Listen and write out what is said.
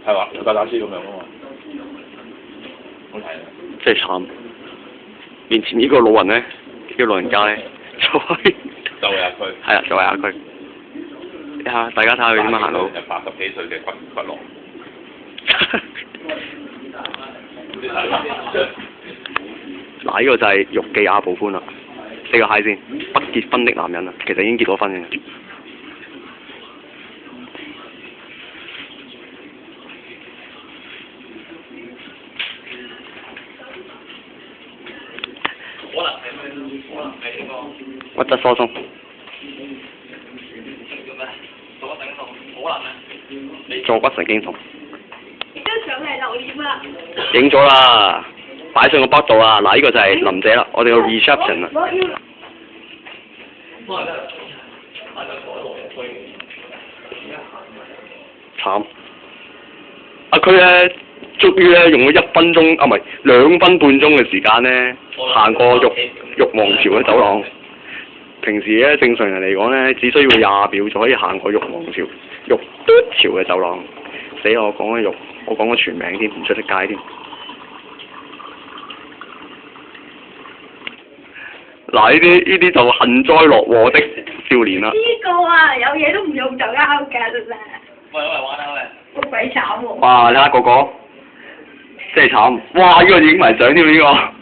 係話有架打車咁樣啊嘛，好睇啊！真係慘。面前呢個老人咧，呢個老人家咧，就係阿區。係啊，就係阿區。睇下大家睇下佢點樣行路。係80幾歲嘅骨郎。嗱，呢個就係玉記阿部寬啦。4個嗨先，不結婚的男人啊，其實已經結咗婚嘅。屈質疏鬆。坐骨神經痛。影張相嚟留念啦。影咗啦，擺上個北度啦。嗱，呢個就係林姐啦，我哋個 reception 啦。慘！阿區咧，終於咧用咗1分鐘，啊唔係2分半鐘嘅時間咧，行過玉皇朝嘅走廊。平時咧正常人嚟講咧，只需要20秒就可以行過玉皇朝、玉嘟朝嘅走廊。死我講咗我講咗全名添，唔出得街添。嗱，呢啲就幸災樂禍的少年啦。呢個啊，有嘢都唔用就拗㗎啦。喂，玩下喂。好鬼慘喎！哇！你睇下個，真係慘！哇！呢個影埋相添呢個。